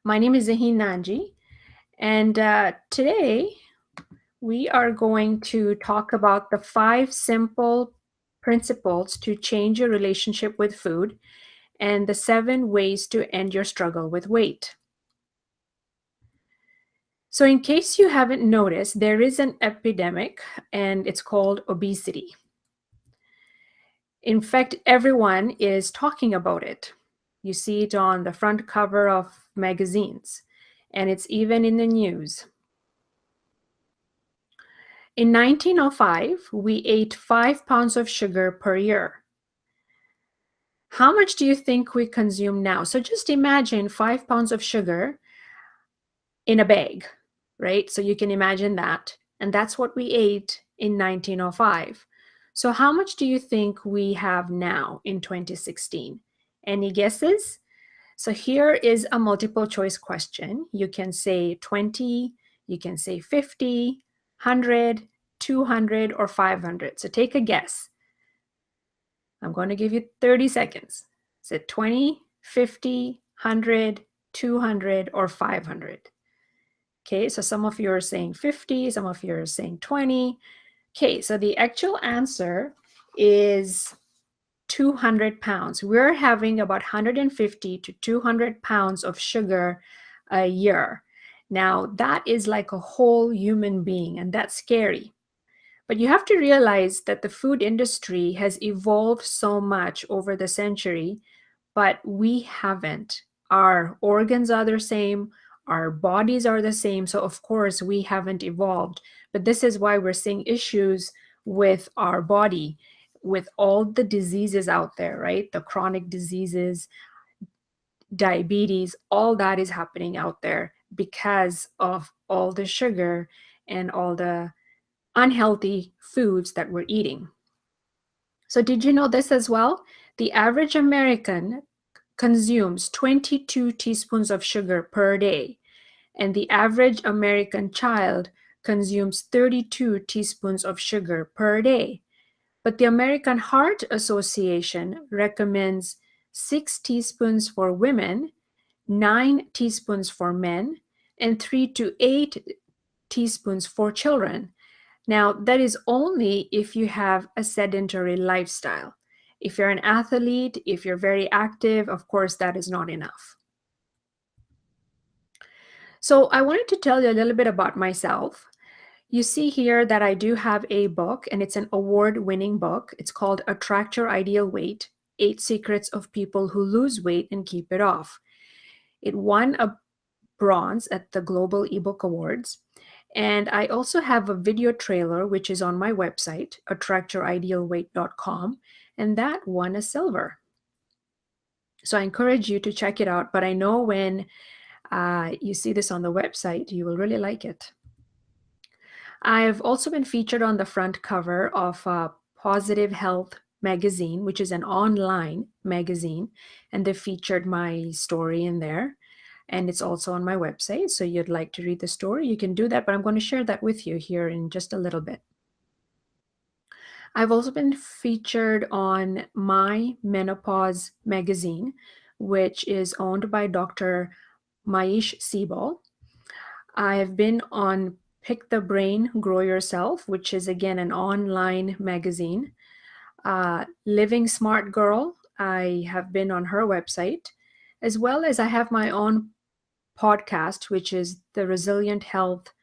My name is Zaheen Nanji, and today we are going to talk about the 5 simple principles to change your relationship with food and the 7 ways to end your struggle with weight. So, in case you haven't noticed, there is an epidemic and it's called obesity. In fact, everyone is talking about it. You see it on the front cover of magazines, and it's even in the news. In 1905, we ate 5 pounds of sugar per year. How much do you think we consume now? So just imagine 5 pounds of sugar in a bag, right? So you can imagine that. And that's what we ate in 1905. So how much do you think we have now in 2016? Any guesses? So here is a multiple choice question. You can say 20, you can say 50, 100, 200, or 500. So take a guess. I'm going to give you 30 seconds. Is it 20, 50, 100, 200, or 500? Okay, so some of you are saying 50, some of you are saying 20. Okay, so the actual answer is 200 pounds. We're having about 150 to 200 pounds of sugar a year. Now, that is like a whole human being, and that's scary. But you have to realize that the food industry has evolved so much over the century, but we haven't. Our organs are the same, our bodies are the same, so of course we haven't evolved. But this is why we're seeing issues with our body, with all the diseases out there, right? The chronic diseases, diabetes, all that is happening out there because of all the sugar and all the unhealthy foods that we're eating. So, did you know this as well? The average American consumes 22 teaspoons of sugar per day, and the average American child consumes 32 teaspoons of sugar per day. But the American Heart Association recommends 6 teaspoons for women, 9 teaspoons for men, and 3 to 8 teaspoons for children. Now, that is only if you have a sedentary lifestyle. If you're an athlete, if you're very active, of course, that is not enough. So, I wanted to tell you a little bit about myself. You see here that I do have a book, and it's an award-winning book. It's called Attract Your Ideal Weight: 8 Secrets of People Who Lose Weight and Keep It Off. It won a bronze at the Global eBook Awards. And I also have a video trailer, which is on my website, attractyouridealweight.com, and that won a silver. So I encourage you to check it out. But I know when you see this on the website, you will really like it. I've also been featured on the front cover of Positive Health magazine, which is an online magazine, and they featured my story in there. And it's also on my website. So you'd like to read the story, you can do that, but I'm going to share that with you here in just a little bit. I've also been featured on My Menopause magazine, which is owned by Dr. Maish Siebel. I've been on Pick the Brain, Grow Yourself, which is again an online magazine. Living Smart Girl, I have been on her website, as well as I have my own podcast, which is the Resilient Health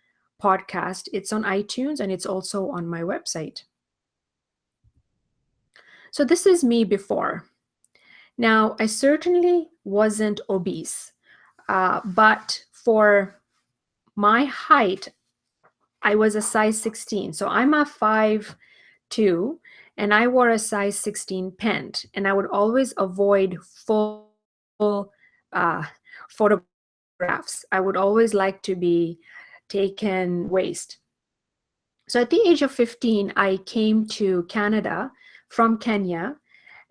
podcast. It's on iTunes and it's also on my website. So this is me before. Now, I certainly wasn't obese, but for my height, I was a size 16. So I'm a 5'2", and I wore a size 16 pant, and I would always avoid full photographs. I would always like to be taken waist. So at the age of 15, I came to Canada from Kenya.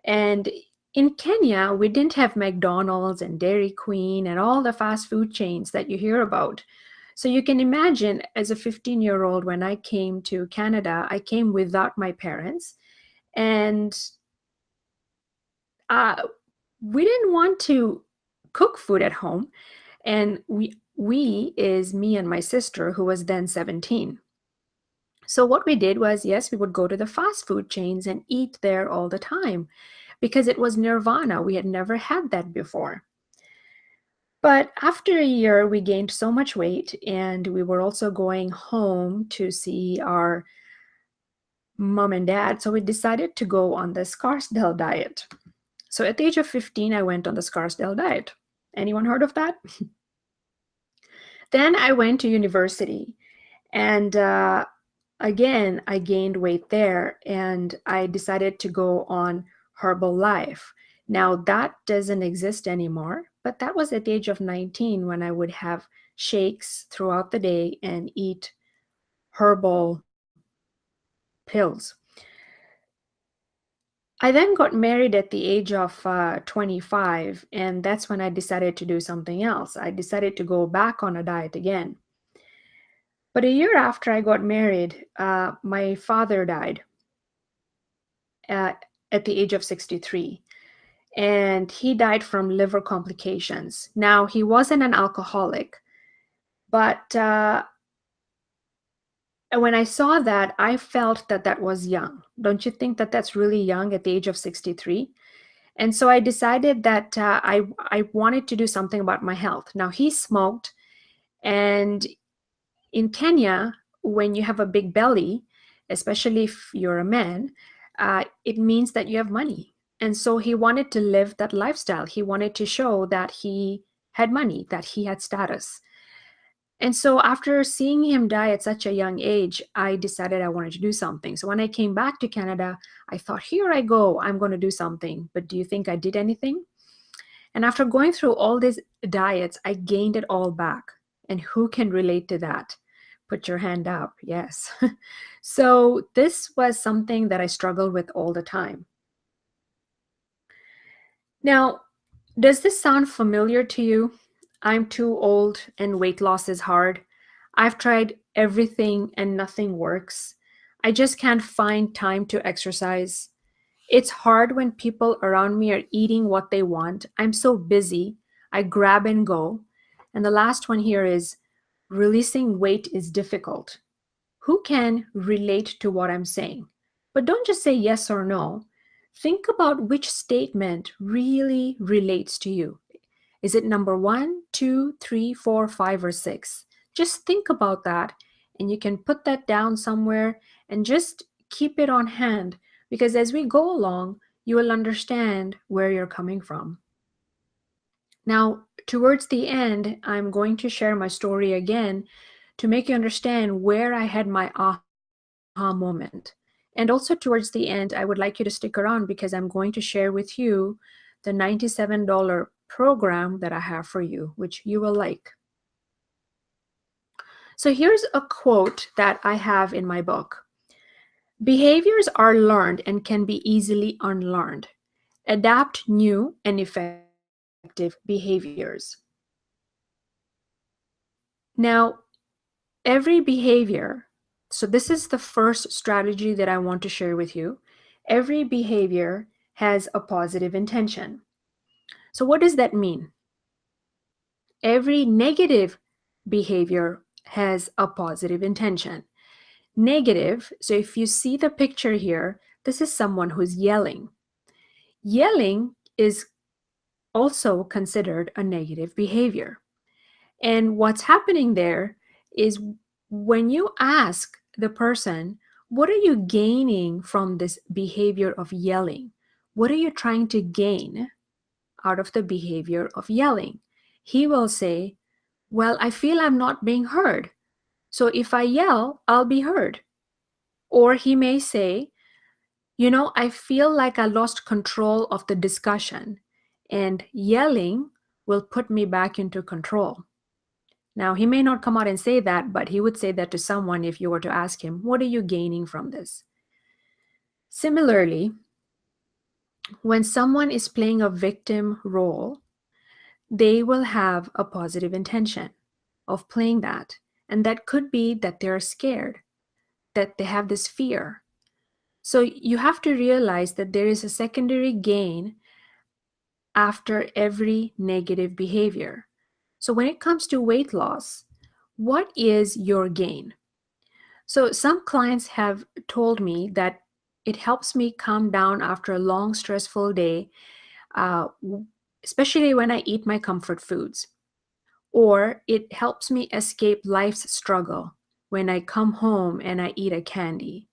And in Kenya, we didn't have McDonald's and Dairy Queen and all the fast food chains that you hear about. So you can imagine, as a 15-year-old, when I came to Canada, I came without my parents. And we didn't want to cook food at home. And we is me and my sister, who was then 17. So what we did was, yes, we would go to the fast food chains and eat there all the time because it was nirvana. We had never had that before. But after a year, we gained so much weight, and we were also going home to see our mom and dad. So we decided to go on the Scarsdale diet. So at the age of 15, I went on the Scarsdale diet. Anyone heard of that? Then I went to university, and again, I gained weight there, and I decided to go on Herbalife. Now, that doesn't exist anymore, but that was at the age of 19 when I would have shakes throughout the day and eat herbal pills. I then got married at the age of 25, and that's when I decided to do something else. I decided to go back on a diet again. But a year after I got married, my father died at the age of 63. And he died from liver complications. Now, he wasn't an alcoholic, but when I saw that, I felt that that was young. Don't you think that that's really young at the age of 63? And so I decided that I wanted to do something about my health. Now, he smoked, and in Kenya, when you have a big belly, especially if you're a man, it means that you have money. And so he wanted to live that lifestyle. He wanted to show that he had money, that he had status. And so after seeing him die at such a young age, I decided I wanted to do something. So when I came back to Canada, I thought, here I go, I'm going to do something. But do you think I did anything? And after going through all these diets, I gained it all back. And who can relate to that? Put your hand up. Yes. So this was something that I struggled with all the time. Now, does this sound familiar to you? I'm too old and weight loss is hard. I've tried everything and nothing works. I just can't find time to exercise. It's hard when people around me are eating what they want. I'm so busy. I grab and go. And the last one here is releasing weight is difficult. Who can relate to what I'm saying? But don't just say yes or no. Think about which statement really relates to you. Is it number 1, 2, 3, 4, 5, or 6? Just think about that, and you can put that down somewhere and just keep it on hand, because as we go along, you will understand where you're coming from. Now, towards the end, I'm going to share my story again to make you understand where I had my aha moment. And also towards the end, I would like you to stick around because I'm going to share with you the $97 program that I have for you, which you will like. So here's a quote that I have in my book. Behaviors are learned and can be easily unlearned. Adapt new and effective behaviors. Now, every behavior, so this is the first strategy that I want to share with you. Every behavior has a positive intention. So what does that mean? Every negative behavior has a positive intention. Negative, so if you see the picture here, this is someone who's yelling. Yelling is also considered a negative behavior. And what's happening there is when you ask the person, what are you gaining from this behavior of yelling? What are you trying to gain out of the behavior of yelling? He will say, well, I feel I'm not being heard. So if I yell, I'll be heard. Or he may say, I feel like I lost control of the discussion, and yelling will put me back into control. Now, he may not come out and say that, but he would say that to someone if you were to ask him, what are you gaining from this? Similarly, when someone is playing a victim role, they will have a positive intention of playing that. And that could be that they're scared, that they have this fear. So you have to realize that there is a secondary gain after every negative behavior. So when it comes to weight loss, what is your gain? So some clients have told me that it helps me calm down after a long, stressful day, uh, especially when I eat my comfort foods. Or it helps me escape life's struggle when I come home and I eat a candy.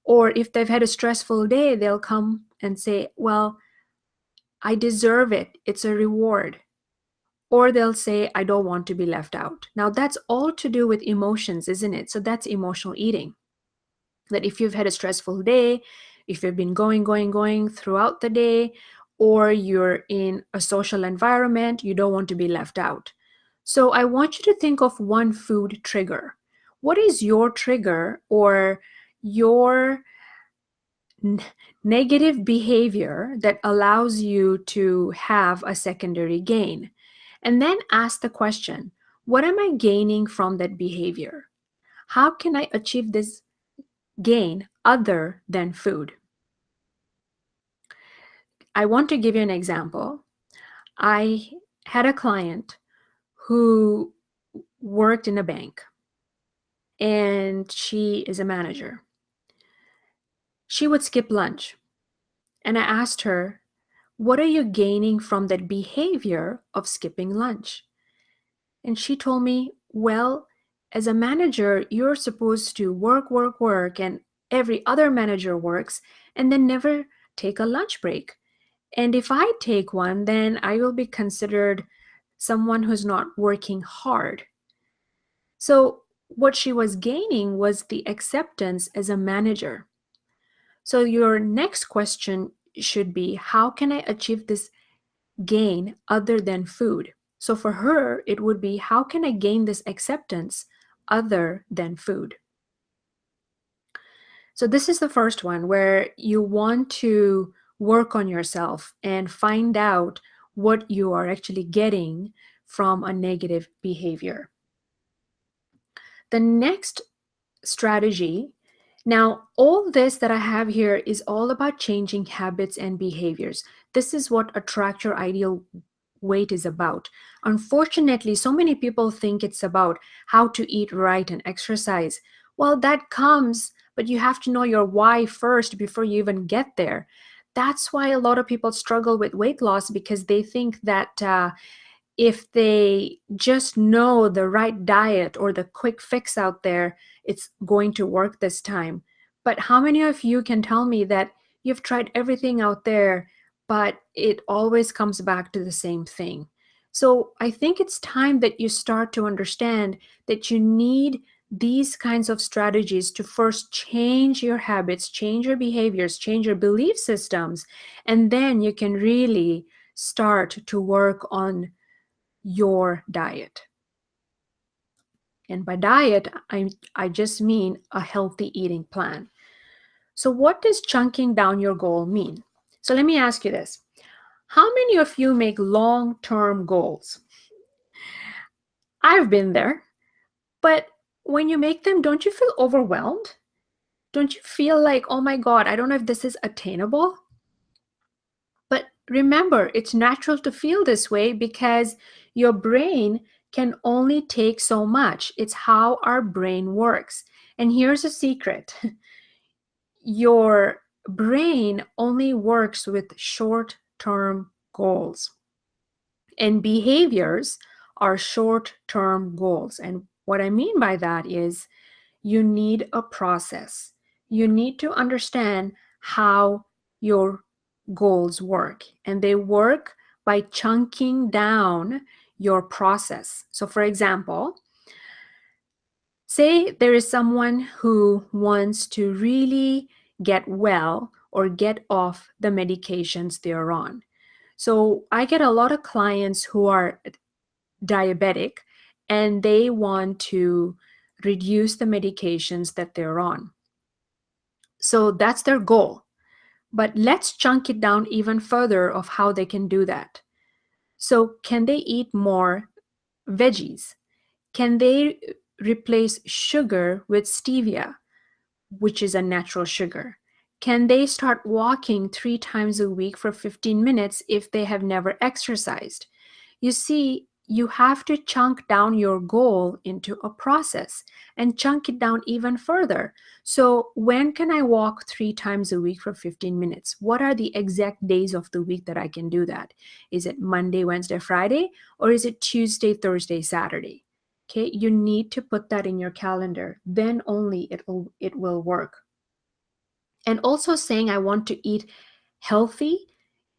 Or if they've had a stressful day, they'll come and say, well, I deserve it. It's a reward. Or they'll say, I don't want to be left out. Now, that's all to do with emotions, isn't it? So that's emotional eating. That if you've had a stressful day, if you've been going throughout the day, or you're in a social environment, you don't want to be left out. So I want you to think of one food trigger. What is your trigger or your negative behavior that allows you to have a secondary gain? And then ask the question, what am I gaining from that behavior? How can I achieve this gain other than food? I want to give you an example. I had a client who worked in a bank and she is a manager. She would skip lunch. And I asked her, what are you gaining from that behavior of skipping lunch? And she told me, well, as a manager, you're supposed to work, and every other manager works and then never take a lunch break. And if I take one, then I will be considered someone who's not working hard. So what she was gaining was the acceptance as a manager. So your next question should be, how can I achieve this gain other than food? So for her, it would be, how can I gain this acceptance other than food? So this is the first one where you want to work on yourself and find out what you are actually getting from a negative behavior. The next strategy, now all this that I have here is all about changing habits and behaviors. This is what Attract Your Ideal Weight is about. Unfortunately, so many people think it's about how to eat right and exercise. Well, that comes, but you have to know your why first before you even get there. That's why a lot of people struggle with weight loss, because they think that if they just know the right diet or the quick fix out there, it's going to work this time. But how many of you can tell me that you've tried everything out there, but it always comes back to the same thing? So I think it's time that you start to understand that you need these kinds of strategies to first change your habits, change your behaviors, change your belief systems, and then you can really start to work on your diet. And by diet, I just mean a healthy eating plan. So what does chunking down your goal mean? So let me ask you this. How many of you make long-term goals? I've been there, but when you make them, don't you feel overwhelmed? Don't you feel like, oh my God, I don't know if this is attainable? But remember, it's natural to feel this way because your brain can only take so much. It's how our brain works. And here's a secret. Your brain only works with short-term goals. And behaviors are short-term goals. And what I mean by that is you need a process. You need to understand how your goals work, and they work by chunking down your process. So for example, say there is someone who wants to really get well or get off the medications they're on. So I get a lot of clients who are diabetic and they want to reduce the medications that they're on. So that's their goal. But let's chunk it down even further of how they can do that. So can they eat more veggies? Can they replace sugar with stevia, which is a natural sugar? Can they start walking 3 times a week for 15 minutes if they have never exercised? You see, you have to chunk down your goal into a process and chunk it down even further. So, when can I walk 3 times a week for 15 minutes? What are the exact days of the week that I can do that? Is it Monday, Wednesday, Friday, or is it Tuesday, Thursday, Saturday? Okay, you need to put that in your calendar. Then only it will work. And also saying I want to eat healthy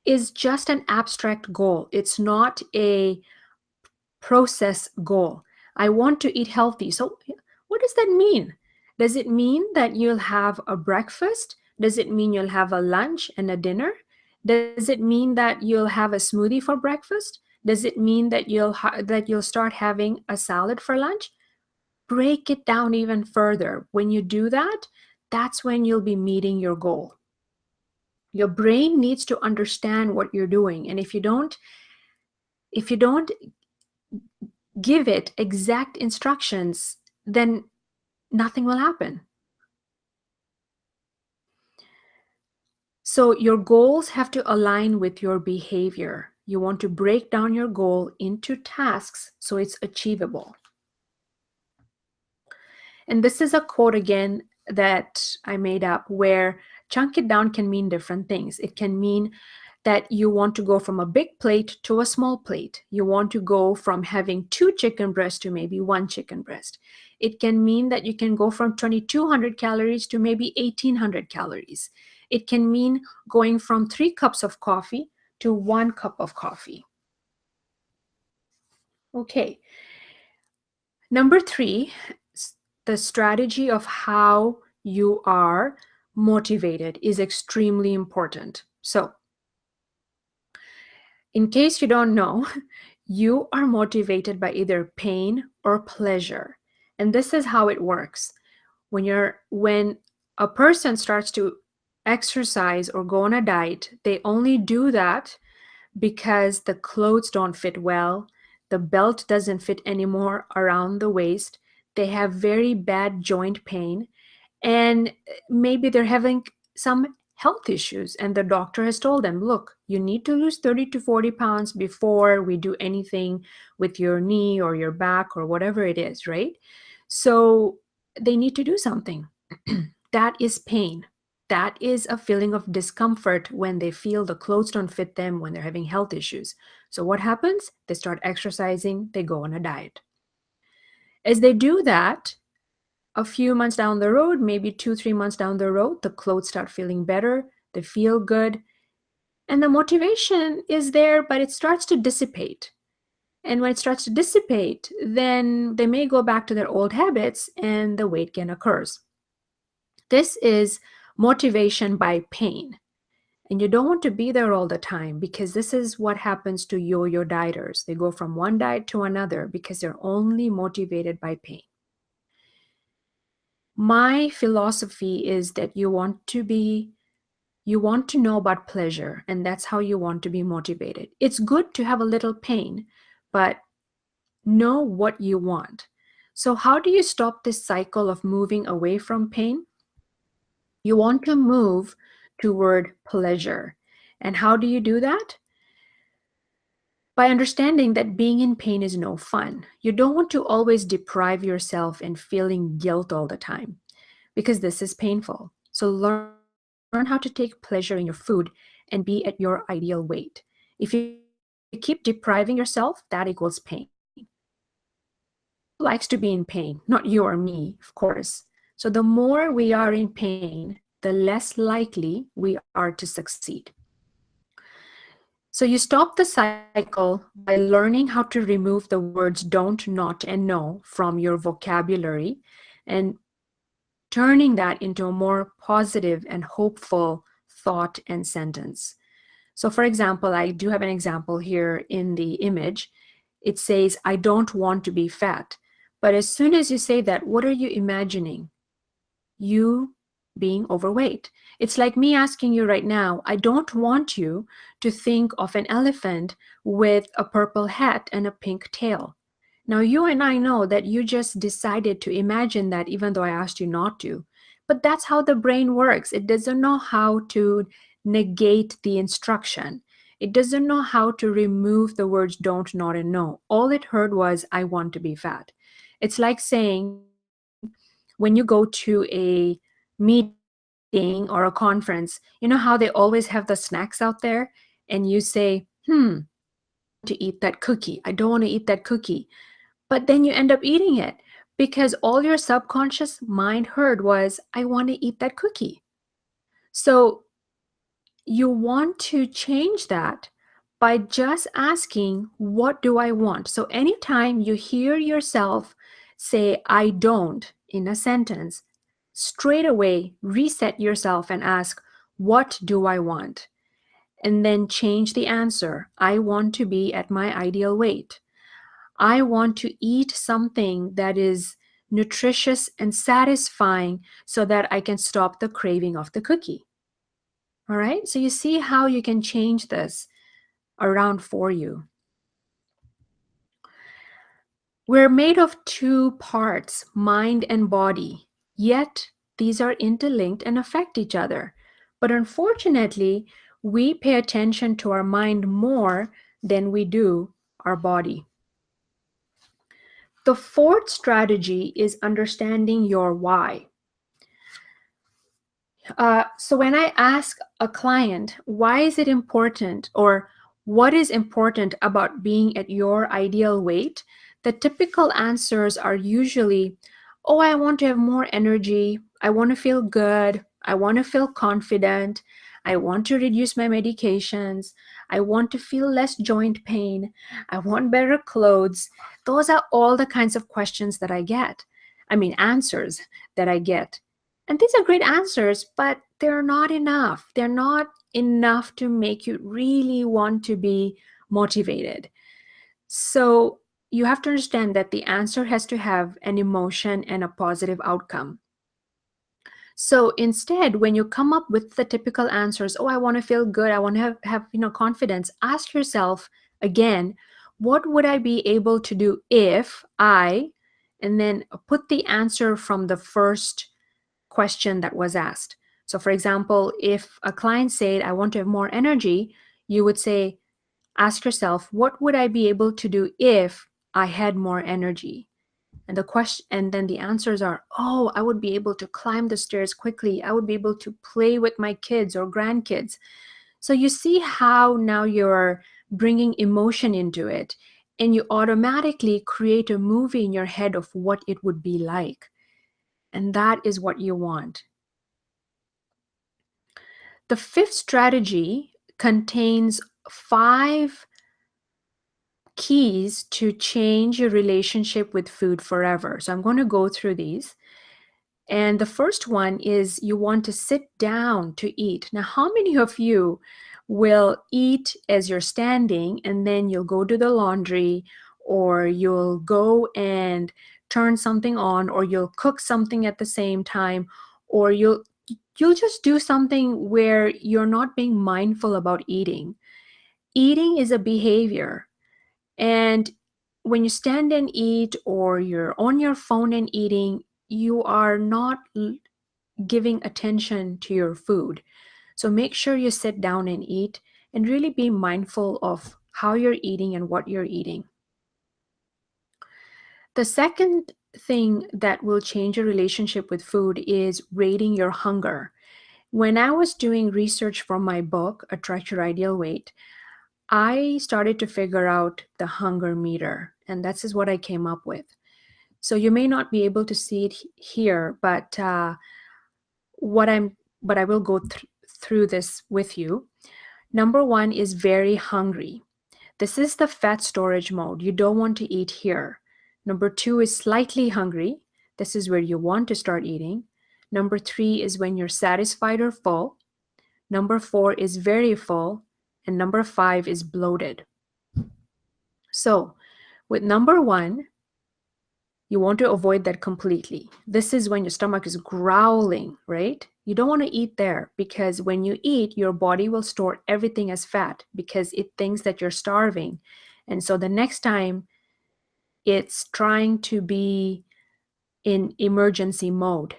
is just an abstract goal. It's not a process goal. I want to eat healthy. So, what does that mean? Does it mean that you'll have a breakfast? Does it mean you'll have a lunch and a dinner? Does it mean that you'll have a smoothie for breakfast? Does it mean that you'll start having a salad for lunch? Break it down even further. When you do that, that's when you'll be meeting your goal. Your brain needs to understand what you're doing, and if you don't give it exact instructions, then nothing will happen. So your goals have to align with your behavior. You want to break down your goal into tasks so it's achievable. And this is a quote again that I made up, where chunk it down can mean different things. It can mean that you want to go from a big plate to a small plate. You want to go from having 2 chicken breasts to maybe 1 chicken breast. It can mean that you can go from 2,200 calories to maybe 1,800 calories. It can mean going from 3 cups of coffee to 1 cup of coffee. Okay. Number 3, the strategy of how you are motivated is extremely important. So, in case you don't know, you are motivated by either pain or pleasure. And this is how it works. When a person starts to exercise or go on a diet, they only do that because the clothes don't fit well, the belt doesn't fit anymore around the waist, they have very bad joint pain, and maybe they're having some health issues, and the doctor has told them, look, you need to lose 30 to 40 pounds before we do anything with your knee or your back or whatever it is, right? So they need to do something. That is pain. That is a feeling of discomfort when they feel the clothes don't fit them, when they're having health issues. So what happens? They start exercising, they go on a diet. As they do that, a few months down the road, maybe 2, 3 months down the road, the clothes start feeling better, they feel good, and the motivation is there, but it starts to dissipate. And when it starts to dissipate, then they may go back to their old habits and the weight gain occurs. This is motivation by pain. And you don't want to be there all the time, because this is what happens to yo-yo dieters. They go from one diet to another because they're only motivated by pain. My philosophy is that you want to know about pleasure, and that's how you want to be motivated. It's good to have a little pain, but know what you want. So how do you stop this cycle of moving away from pain? You want to move toward pleasure. And how do you do that? By understanding that being in pain is no fun. You don't want to always deprive yourself and feeling guilt all the time, because this is painful. So learn how to take pleasure in your food and be at your ideal weight. If you keep depriving yourself, that equals pain. Who likes to be in pain? Not you or me, of course. So the more we are in pain, the less likely we are to succeed. So you stop the cycle by learning how to remove the words don't, not, and no from your vocabulary, and turning that into a more positive and hopeful thought and sentence. So for example, I do have an example here in the image. It says, I don't want to be fat. But as soon as you say that, what are you imagining? You being overweight. It's like me asking you right now, I don't want you to think of an elephant with a purple hat and a pink tail. Now, you and I know that you just decided to imagine that even though I asked you not to. But that's how the brain works. It doesn't know how to negate the instruction. It doesn't know how to remove the words don't, not, and no. All it heard was, I want to be fat. It's like saying when you go to a meeting or a conference, you know how they always have the snacks out there, and you say, I don't want to eat that cookie. I don't want to eat that cookie. But then you end up eating it because all your subconscious mind heard was, I want to eat that cookie. So you want to change that by just asking, what do I want? So anytime you hear yourself say, I don't in a sentence, straight away reset yourself and ask, what do I want? And then change the answer. I want to be at my ideal weight. I want to eat something that is nutritious and satisfying so that I can stop the craving of the cookie. All right, so you see how you can change this around for you. We're made of two parts, mind and body, yet these are interlinked and affect each other. But unfortunately, we pay attention to our mind more than we do our body. The fourth strategy is understanding your why. So when I ask a client, why is it important, or what is important about being at your ideal weight, the typical answers are usually, oh, I want to have more energy. I want to feel good. I want to feel confident. I want to reduce my medications. I want to feel less joint pain. I want better clothes. Those are all the kinds of questions that I get. I mean, answers that I get. And these are great answers, but they're not enough. They're not enough to make you really want to be motivated. So you have to understand that the answer has to have an emotion and a positive outcome. So instead, when you come up with the typical answers, oh, I want to feel good, I want to have confidence, ask yourself again, what would I be able to do if I, and then put the answer from the first question that was asked. So for example, if a client said, I want to have more energy, you would say, ask yourself, what would I be able to do if I had more energy? And the question, and then the answers are, oh, I would be able to climb the stairs quickly. I would be able to play with my kids or grandkids. So you see how now you're bringing emotion into it, and you automatically create a movie in your head of what it would be like. And that is what you want. The fifth strategy contains 5 keys to change your relationship with food forever. So I'm going to go through these. And the first one is you want to sit down to eat. Now, how many of you will eat as you're standing and then you'll go to the laundry, or you'll go and turn something on, or you'll cook something at the same time, or you'll just do something where you're not being mindful about eating. Eating is a behavior. And when you stand and eat, or you're on your phone and eating, you are not giving attention to your food. So make sure you sit down and eat and really be mindful of how you're eating and what you're eating. The second thing that will change your relationship with food is rating your hunger. When I was doing research for my book, Attract Your Ideal Weight, I started to figure out the hunger meter, and that's is what I came up with. So you may not be able to see it here, but what I will go through this with you. Number 1 is very hungry. This is the fat storage mode. You don't want to eat here. Number 2 is slightly hungry. This is where you want to start eating. Number 3 is when you're satisfied or full. Number 4 is very full. And number 5 is bloated. So with number 1, you want to avoid that completely. This is when your stomach is growling, right? You don't want to eat there, because when you eat, your body will store everything as fat because it thinks that you're starving. And so the next time it's trying to be in emergency mode.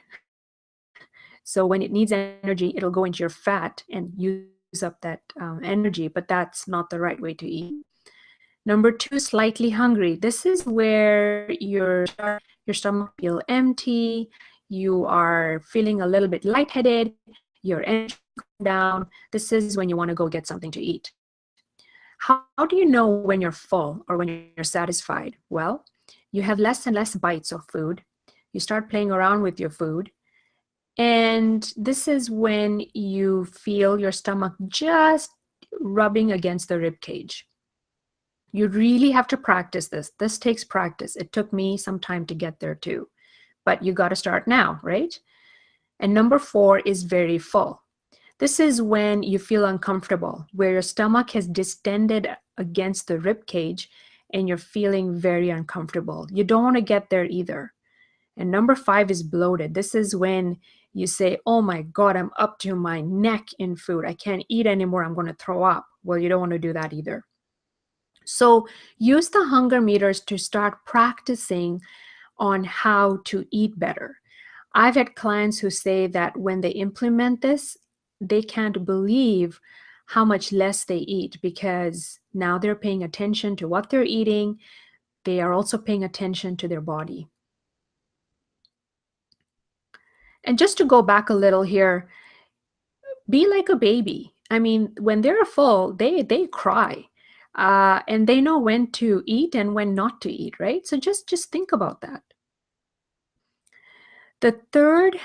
So when it needs energy, it'll go into your fat and use up that energy, but that's not the right way to eat. Number two, slightly hungry. This is where your stomach feel empty, you are feeling a little bit lightheaded, your energy down. This is when you want to go get something to eat. How do you know when you're full or when you're satisfied? Well, you have less and less bites of food. You start playing around with your food. And this is when you feel your stomach just rubbing against the rib cage. You really have to practice this. This takes practice. It took me some time to get there too, but you got to start now, right? And number four is very full. This is when you feel uncomfortable, where your stomach has distended against the rib cage and you're feeling very uncomfortable. You don't want to get there either. And number five is bloated. This is when you say, oh my God, I'm up to my neck in food. I can't eat anymore. I'm going to throw up. Well, you don't want to do that either. So use the hunger meters to start practicing on how to eat better. I've had clients who say that when they implement this, they can't believe how much less they eat because now they're paying attention to what they're eating. They are also paying attention to their body. And just to go back a little here, be like a baby. I mean, when they're full, they cry. And they know when to eat and when not to eat, right? So just think about that. The third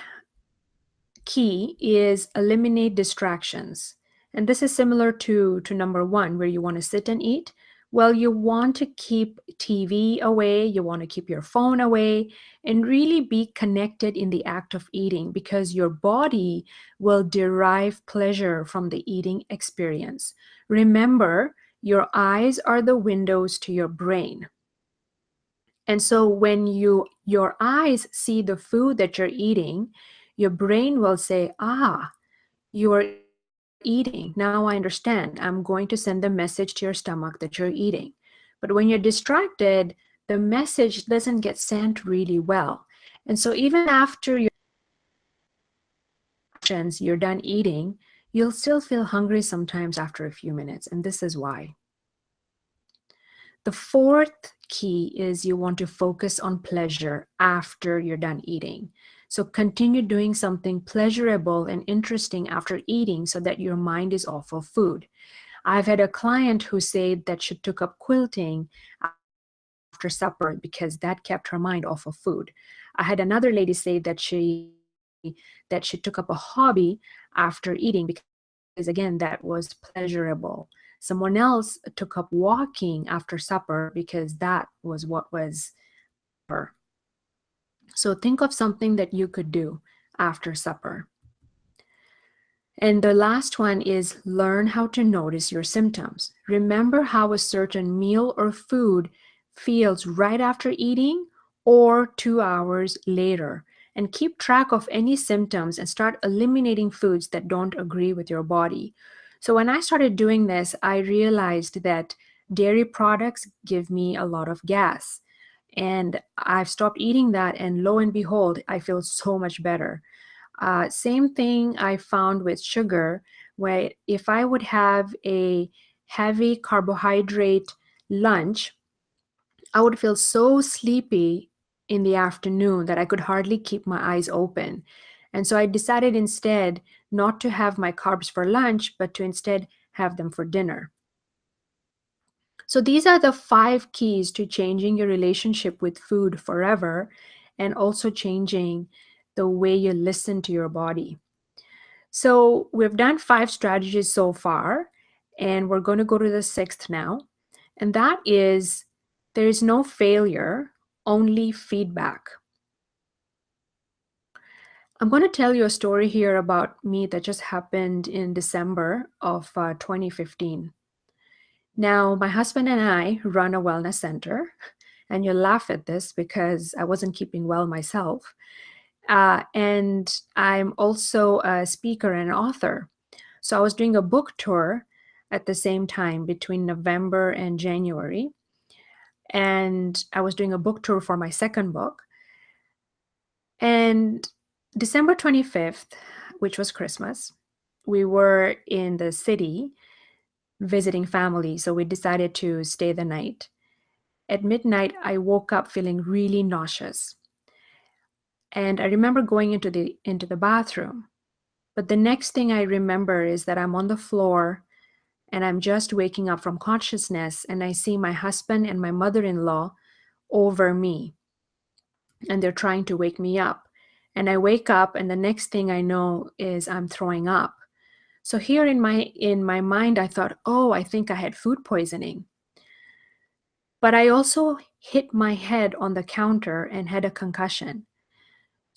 key is eliminate distractions. And this is similar to number one, where you want to sit and eat. Well, you want to keep TV away, you want to keep your phone away, and really be connected in the act of eating because your body will derive pleasure from the eating experience. Remember, your eyes are the windows to your brain. And so when your eyes see the food that you're eating, your brain will say, ah, you are eating. Now I understand. I'm going to send the message to your stomach that you're eating. But when you're distracted, the message doesn't get sent really well. And so even after you're done eating, you'll still feel hungry sometimes after a few minutes. And this is why. The fourth key is you want to focus on pleasure after you're done eating. So continue doing something pleasurable and interesting after eating so that your mind is off of food. I've had a client who said that she took up quilting after supper because that kept her mind off of food. I had another lady say that she took up a hobby after eating because again, that was pleasurable. Someone else took up walking after supper because that was what was her. So think of something that you could do after supper. And the last one is learn how to notice your symptoms. Remember how a certain meal or food feels right after eating or 2 hours later. And keep track of any symptoms and start eliminating foods that don't agree with your body. So when I started doing this, I realized that dairy products give me a lot of gas. And I've stopped eating that, and lo and behold, I feel so much better. Same thing I found with sugar, where if I would have a heavy carbohydrate lunch, I would feel so sleepy in the afternoon that I could hardly keep my eyes open. And so I decided instead not to have my carbs for lunch, but to instead have them for dinner. So these are the 5 keys to changing your relationship with food forever and also changing the way you listen to your body. So we've done 5 strategies so far, and we're going to go to the 6th now. And that is there is no failure, only feedback. I'm going to tell you a story here about me that just happened in December of 2015. Now, my husband and I run a wellness center, and you'll laugh at this because I wasn't keeping well myself. And I'm also a speaker and author. So I was doing a book tour at the same time between November and January. And I was doing a book tour for my second book. And December 25th, which was Christmas, we were in the city visiting family, so we decided to stay the night. At midnight, I woke up feeling really nauseous. And I remember going into the bathroom. But the next thing I remember is that I'm on the floor and I'm just waking up from consciousness, and I see my husband and my mother-in-law over me, and they're trying to wake me up. And I wake up, and the next thing I know is I'm throwing up. So here in my mind, I thought, oh, I think I had food poisoning. But I also hit my head on the counter and had a concussion.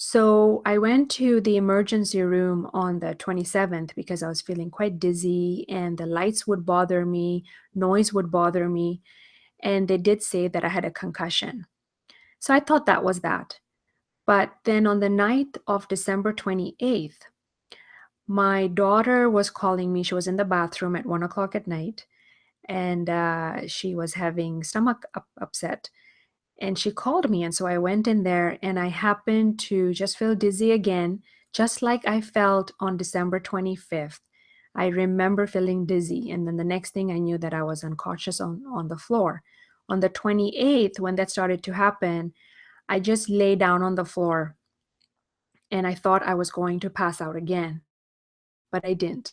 So I went to the emergency room on the 27th because I was feeling quite dizzy and the lights would bother me, noise would bother me, and they did say that I had a concussion. So I thought that was that. But then on the night of December 28th, my daughter was calling me. She was in the bathroom at 1 o'clock at night, and she was having stomach upset. And she called me, and so I went in there, and I happened to just feel dizzy again, just like I felt on December 25th. I remember feeling dizzy, and then the next thing I knew that I was unconscious on the floor. On the 28th, when that started to happen, I just lay down on the floor, and I thought I was going to pass out again, but I didn't.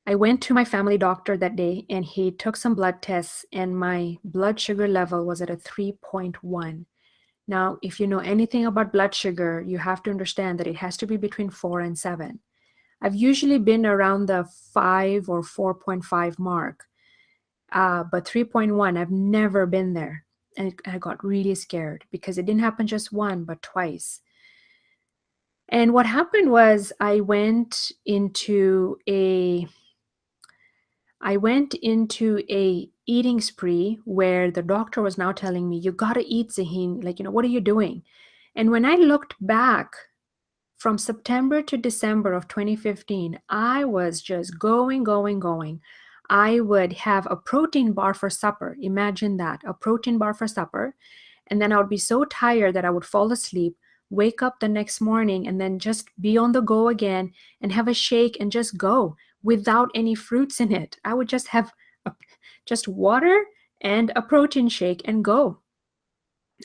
I went to my family doctor that day, and he took some blood tests, and my blood sugar level was at a 3.1. Now, if you know anything about blood sugar, you have to understand that it has to be between 4 and 7. I've usually been around the 5 or 4.5 mark, but 3.1, I've never been there. And I got really scared because it didn't happen just one, but twice. And what happened was I went into a eating spree where the doctor was now telling me, you got to eat, Zaheen. Like, what are you doing? And when I looked back from September to December of 2015, I was just going, going, going. I would have a protein bar for supper. Imagine that, a protein bar for supper. And then I would be so tired that I would fall asleep, wake up the next morning, and then just be on the go again and have a shake and just go without any fruits in it. I would just have just water and a protein shake and go.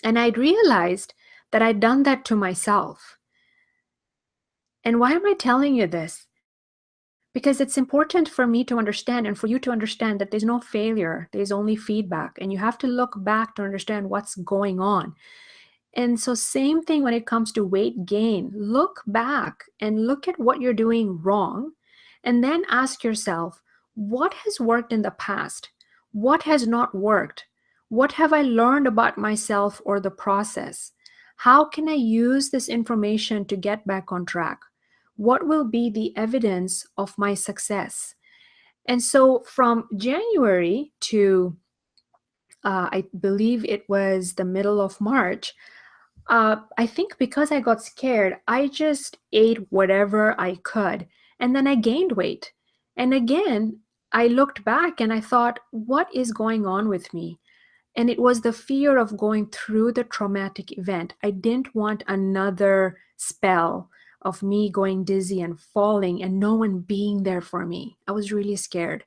And I'd realized that I'd done that to myself. And why am I telling you this? Because it's important for me to understand and for you to understand that there's no failure, there's only feedback. And you have to look back to understand what's going on. And so same thing when it comes to weight gain. Look back and look at what you're doing wrong, and then ask yourself, what has worked in the past? What has not worked? What have I learned about myself or the process? How can I use this information to get back on track? What will be the evidence of my success? And so from January to I believe it was the middle of March, I think because I got scared, I just ate whatever I could, and then I gained weight. And again, I looked back and I thought, what is going on with me? And it was the fear of going through the traumatic event. I didn't want another spell of me going dizzy and falling and no one being there for me. I was really scared.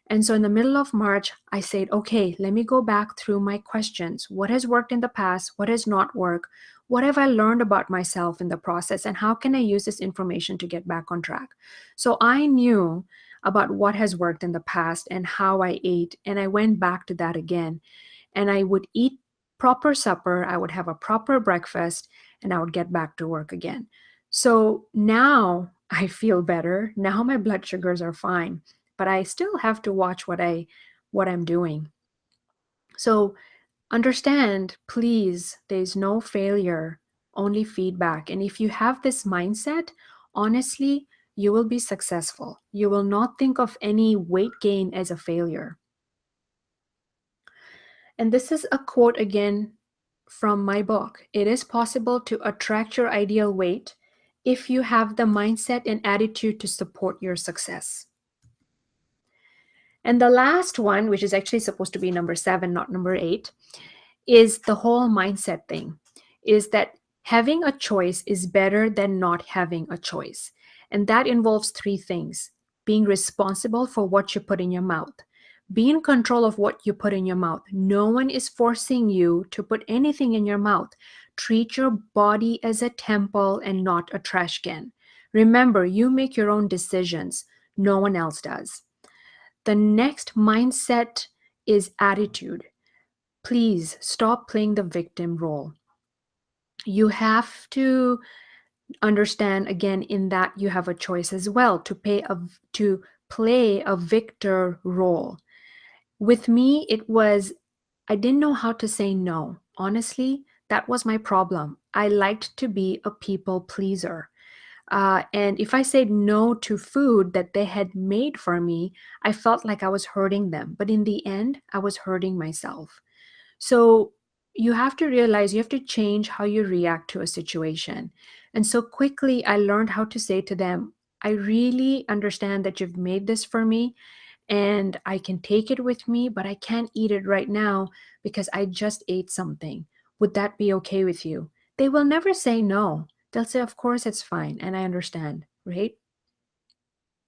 And so in the middle of March, I said, okay, let me go back through my questions. What has worked in the past? What has not worked? What have I learned about myself in the process? And how can I use this information to get back on track? So I knew about what has worked in the past and how I ate. And I went back to that again. And I would eat proper supper. I would have a proper breakfast, and I would get back to work again. So now I feel better. Now my blood sugars are fine, but I still have to watch what I'm doing. So understand, please, there's no failure, only feedback. And if you have this mindset, honestly, you will be successful. You will not think of any weight gain as a failure. And this is a quote again from my book. It is possible to attract your ideal weight if you have the mindset and attitude to support your success. And the last one, which is actually supposed to be number 7, not number 8, is the whole mindset thing, is that having a choice is better than not having a choice. And that involves three things: being responsible for what you put in your mouth, be in control of what you put in your mouth. No one is forcing you to put anything in your mouth. Treat your body as a temple and not a trash can. Remember, you make your own decisions. No one else does. The next mindset is attitude. Please stop playing the victim role. You have to understand again in that you have a choice as well to play a victor role. With me, it was I didn't know how to say no. Honestly, that was my problem. I liked to be a people pleaser. And if I said no to food that they had made for me, I felt like I was hurting them. But in the end, I was hurting myself. So you have to realize you have to change how you react to a situation. And so quickly, I learned how to say to them, I really understand that you've made this for me and I can take it with me, but I can't eat it right now because I just ate something. Would that be okay with you? They will never say no. They'll say, of course, it's fine. And I understand, right?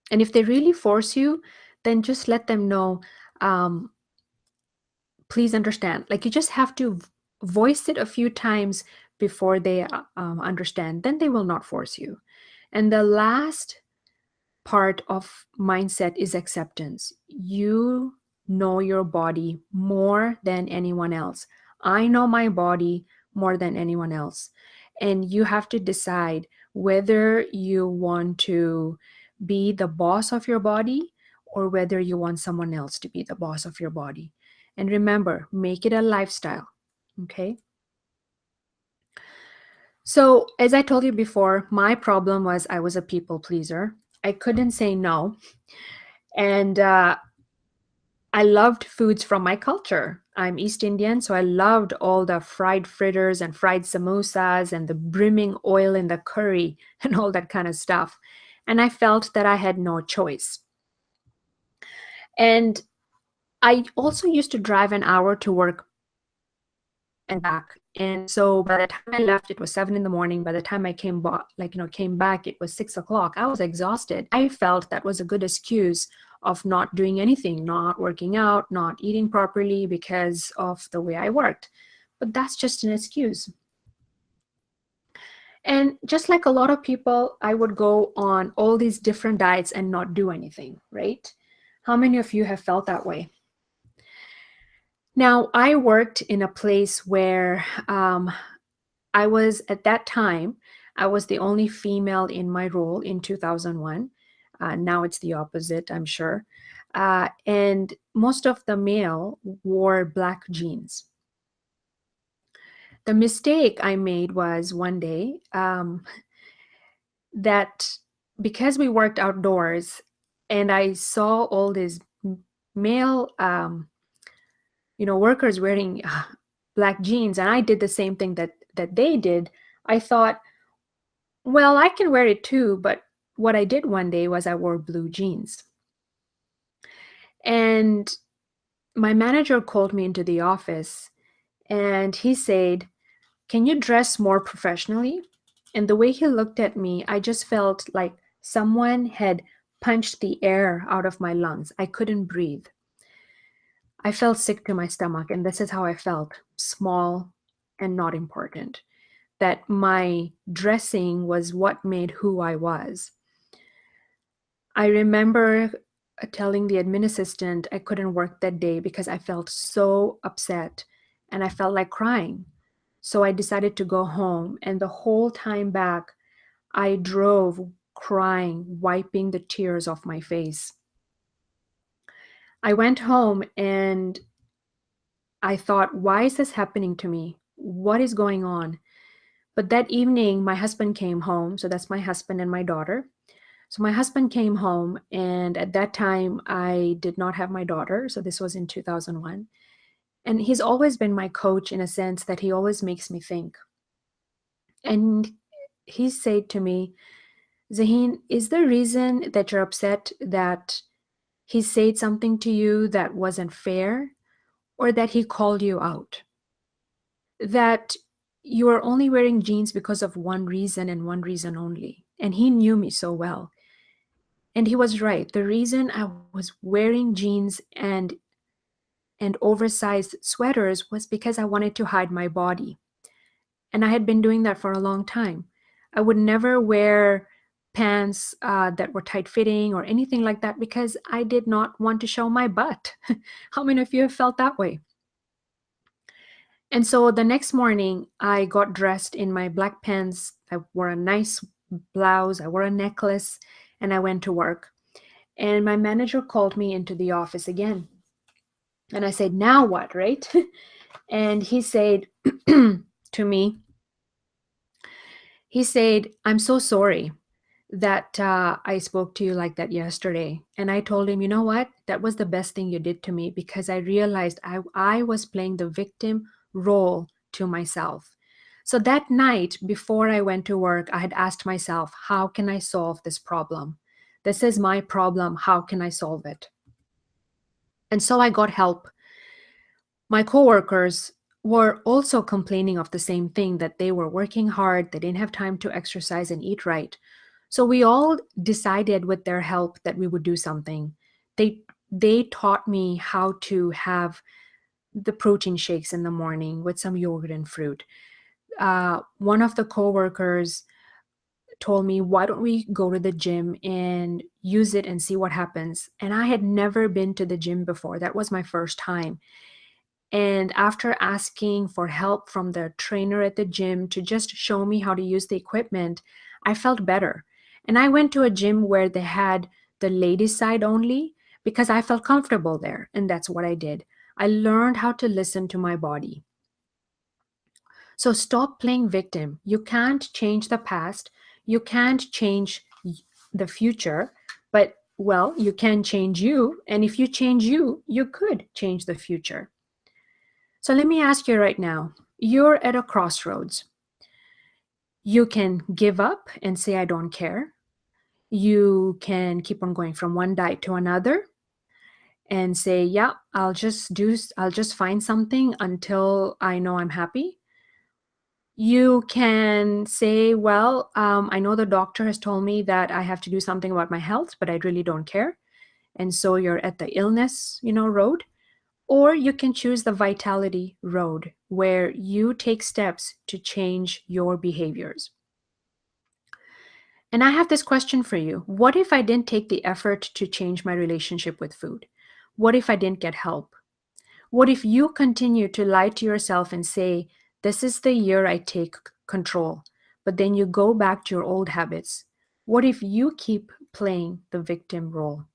And if they really force you, then just let them know, um, please understand. Like you just have to voice it a few times before they understand. Then they will not force you. And the last part of mindset is acceptance. You know your body more than anyone else. I know my body more than anyone else. And you have to decide whether you want to be the boss of your body or whether you want someone else to be the boss of your body. And remember, make it a lifestyle. Okay. So, as I told you before, my problem was I was a people pleaser. I couldn't say no. And I loved foods from my culture. I'm East Indian, so I loved all the fried fritters and fried samosas and the brimming oil in the curry and all that kind of stuff. And I felt that I had no choice. And I also used to drive an hour to work and back. And so by the time I left, it was 7 in the morning. By the time I came back, it was 6 o'clock. I was exhausted. I felt that was a good excuse of not doing anything, not working out, not eating properly because of the way I worked. But that's just an excuse. And just like a lot of people, I would go on all these different diets and not do anything, right? How many of you have felt that way? Now, I worked in a place where I was at that time, I was the only female in my role in 2001. Now it's the opposite, I'm sure. And most of the male wore black jeans. The mistake I made was one day that because we worked outdoors and I saw all these male, workers wearing black jeans, and I did the same thing that they did. I thought, well, I can wear it too, but what I did one day was I wore blue jeans. And my manager called me into the office and he said, can you dress more professionally? And the way he looked at me, I just felt like someone had punched the air out of my lungs. I couldn't breathe. I felt sick to my stomach, and this is how I felt: small and not important. That my dressing was what made who I was. I remember telling the admin assistant I couldn't work that day because I felt so upset and I felt like crying. So I decided to go home, and the whole time back, I drove crying, wiping the tears off my face. I went home and I thought, why is this happening to me? What is going on? But that evening, my husband came home. So that's my husband and my daughter. So my husband came home, and at that time, I did not have my daughter. So this was in 2001. And he's always been my coach in a sense that he always makes me think. And he said to me, Zaheen, is the reason that you're upset that he said something to you that wasn't fair, or that he called you out? That you are only wearing jeans because of one reason and one reason only. And he knew me so well. And he was right. The reason I was wearing jeans and oversized sweaters was because I wanted to hide my body. And I had been doing that for a long time. I would never wear pants that were tight fitting or anything like that because I did not want to show my butt. How many of you have felt that way? And so the next morning, I got dressed in my black pants. I wore a nice blouse, I wore a necklace, and I went to work. And my manager called me into the office again. And I said, now what, right? And he said to me, he said, I'm so sorry that I spoke to you like that yesterday. And I told him, you know what? That was the best thing you did to me because I realized I was playing the victim role to myself. So that night before I went to work, I had asked myself, how can I solve this problem? This is my problem. How can I solve it? And so I got help. My coworkers were also complaining of the same thing, that they were working hard, they didn't have time to exercise and eat right. So we all decided with their help that we would do something. They taught me how to have the protein shakes in the morning with some yogurt and fruit. One of the coworkers told me, why don't we go to the gym and use it and see what happens? And I had never been to the gym before. That was my first time. And after asking for help from the trainer at the gym to just show me how to use the equipment, I felt better. And I went to a gym where they had the ladies' side only because I felt comfortable there. And that's what I did. I learned how to listen to my body. So stop playing victim. You can't change the past. You can't change the future. But, well, you can change you. And if you change you, you could change the future. So let me ask you right now, you're at a crossroads. You can give up and say, I don't care. You can keep on going from one diet to another and say, yeah, I'll just find something until I know I'm happy. You can say, well, I know the doctor has told me that I have to do something about my health, but I really don't care. And so you're at the illness, road. Or you can choose the vitality road where you take steps to change your behaviors. And I have this question for you. What if I didn't take the effort to change my relationship with food? What if I didn't get help? What if you continue to lie to yourself and say, this is the year I take control, but then you go back to your old habits? What if you keep playing the victim role?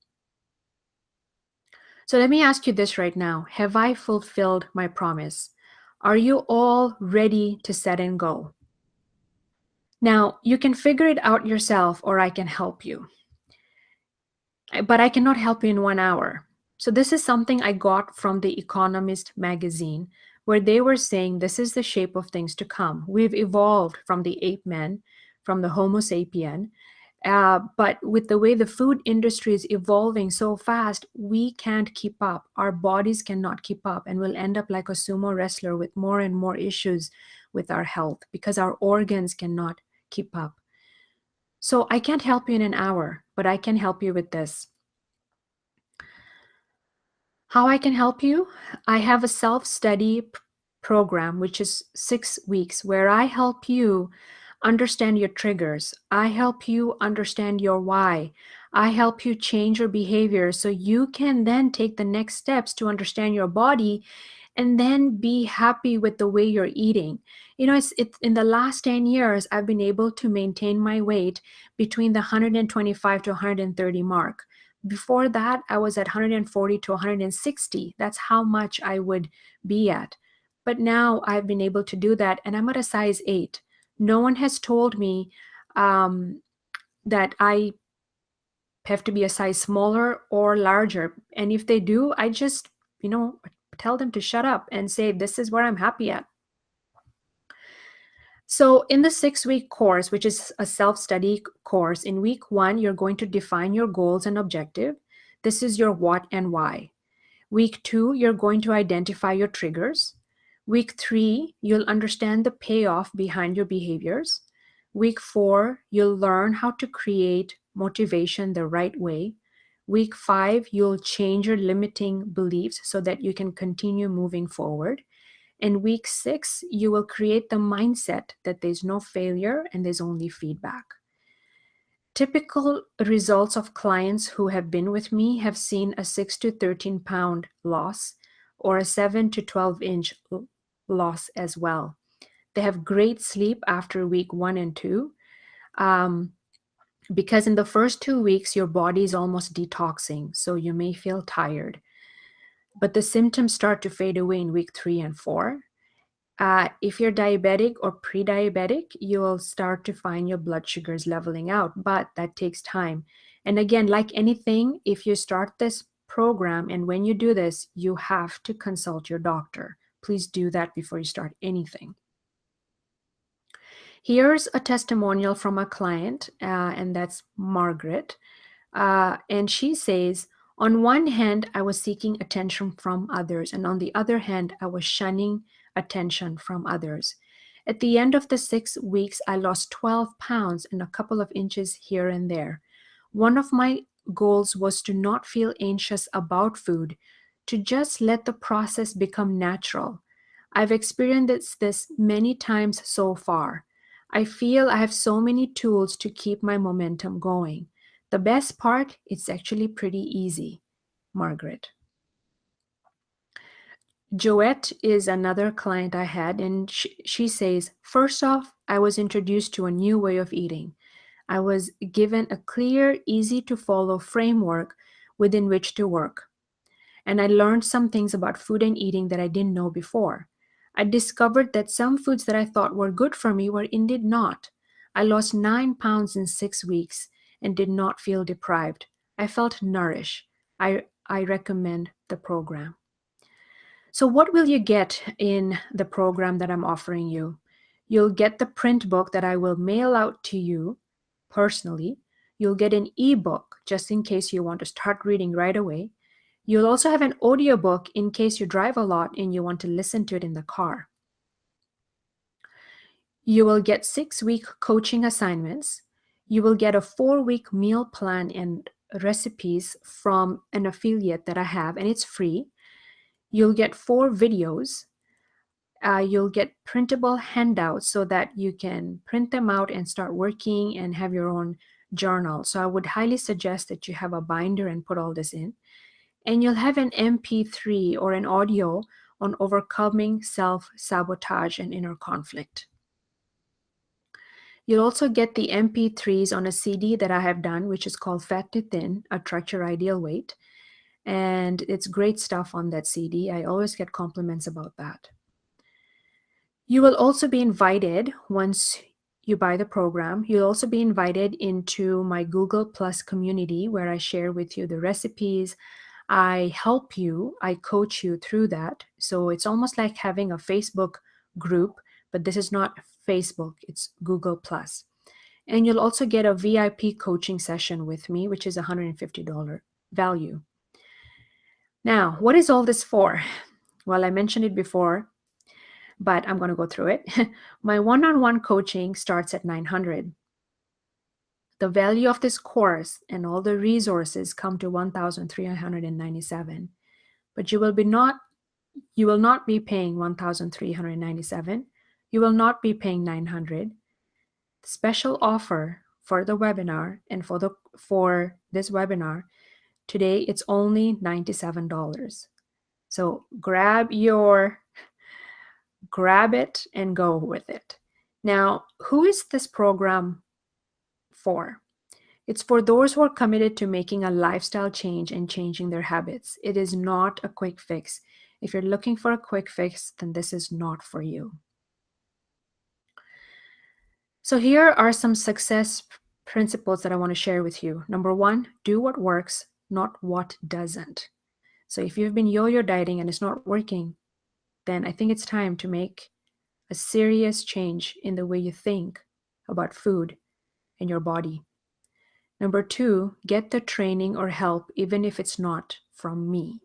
So let me ask you this right now. Have I fulfilled my promise? Are you all ready to set and go? Now, you can figure it out yourself or I can help you. But I cannot help you in 1 hour. So this is something I got from the Economist magazine, where they were saying this is the shape of things to come. We've evolved from the ape men, from the Homo sapien, but with the way the food industry is evolving so fast, we can't keep up. Our bodies cannot keep up, and we'll end up like a sumo wrestler with more and more issues with our health because our organs cannot keep up. So I can't help you in an hour, but I can help you with this. How I can help you? I have a self-study program, which is 6 weeks, where I help you understand your triggers. I help you understand your why. I help you change your behavior so you can then take the next steps to understand your body and then be happy with the way you're eating. It's in the last 10 years, I've been able to maintain my weight between the 125 to 130 mark. Before that, I was at 140 to 160. That's how much I would be at. But now I've been able to do that, and I'm at a size 8. No one has told me that I have to be a size smaller or larger. And if they do, I just, tell them to shut up and say, this is where I'm happy at. So in the 6-week course, which is a self-study course, in week 1, you're going to define your goals and objective. This is your what and why. Week 2, you're going to identify your triggers. Week 3, you'll understand the payoff behind your behaviors. Week 4, you'll learn how to create motivation the right way. Week 5, you'll change your limiting beliefs so that you can continue moving forward. In week 6, you will create the mindset that there's no failure and there's only feedback. Typical results of clients who have been with me have seen a 6 to 13 pound loss or a 7 to 12-inch loss as well. They have great sleep after week 1 and 2 because in the first 2 weeks, your body is almost detoxing, so you may feel tired. But the symptoms start to fade away in week 3 and 4. If you're diabetic or pre-diabetic, you'll start to find your blood sugars leveling out, but that takes time. And again, like anything, if you start this program and when you do this, you have to consult your doctor. Please do that before you start anything. Here's a testimonial from a client, and that's Margaret. And she says, on one hand, I was seeking attention from others, and on the other hand, I was shunning attention from others. At the end of the 6 weeks, I lost 12 pounds and a couple of inches here and there. One of my goals was to not feel anxious about food, to just let the process become natural. I've experienced this many times so far. I feel I have so many tools to keep my momentum going. The best part, it's actually pretty easy. Margaret. Joette is another client I had, and she says, first off, I was introduced to a new way of eating. I was given a clear, easy to follow framework within which to work. And I learned some things about food and eating that I didn't know before. I discovered that some foods that I thought were good for me were indeed not. I lost 9 pounds in 6 weeks and did not feel deprived. I felt nourished. I recommend the program. So, what will you get in the program that I'm offering you? You'll get the print book that I will mail out to you personally. You'll get an ebook just in case you want to start reading right away. You'll also have an audiobook in case you drive a lot and you want to listen to it in the car. You will get 6-week coaching assignments. You will get a 4-week meal plan and recipes from an affiliate that I have, and it's free. You'll get 4 videos. You'll get printable handouts so that you can print them out and start working and have your own journal. So I would highly suggest that you have a binder and put all this in. And you'll have an MP3 or an audio on overcoming self-sabotage and inner conflict. You'll also get the MP3s on a CD that I have done, which is called Fat to Thin, Attract Your Ideal Weight. And it's great stuff on that CD. I always get compliments about that. You will also be invited, once you buy the program, you'll also be invited into my Google Plus community where I share with you the recipes. I help you, I coach you through that. So it's almost like having a Facebook group, but this is not Facebook, it's Google Plus. And you'll also get a VIP coaching session with me, which is $150 value. Now, what is all this for? Well, I mentioned it before, but I'm going to go through it. My one-on-one coaching starts at $900. The value of this course and all the resources come to $1,397. But you will not be paying $1,397. You will not be paying $900. Special offer for the webinar and for this webinar today, it's only $97. So grab it and go with it. Now, who is this program for? It's for those who are committed to making a lifestyle change and changing their habits. It is not a quick fix. If you're looking for a quick fix, then this is not for you. So here are some success principles that I want to share with you. Number 1, do what works, not what doesn't. So if you've been yo-yo dieting and it's not working, then I think it's time to make a serious change in the way you think about food and your body. Number 2, get the training or help even if it's not from me.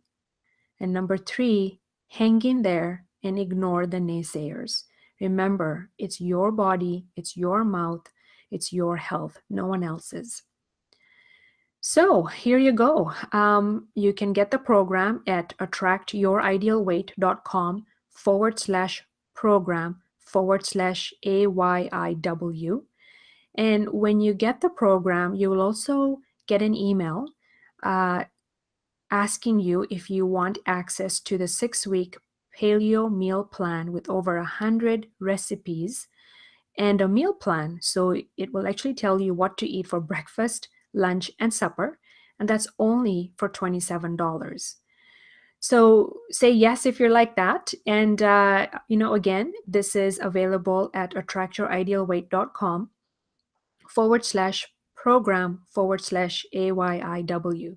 And number 3, hang in there and ignore the naysayers. Remember, it's your body, it's your mouth. It's your health, no one else's. So here you go. You can get the program at attractyouridealweight.com/program/AYIW. And when you get the program, you will also get an email asking you if you want access to the 6-week paleo meal plan with over 100 recipes and a meal plan. So it will actually tell you what to eat for breakfast, lunch, and supper. And that's only for $27. So say yes if you're like that. And, again, this is available at attractyouridealweight.com/program/AYIW.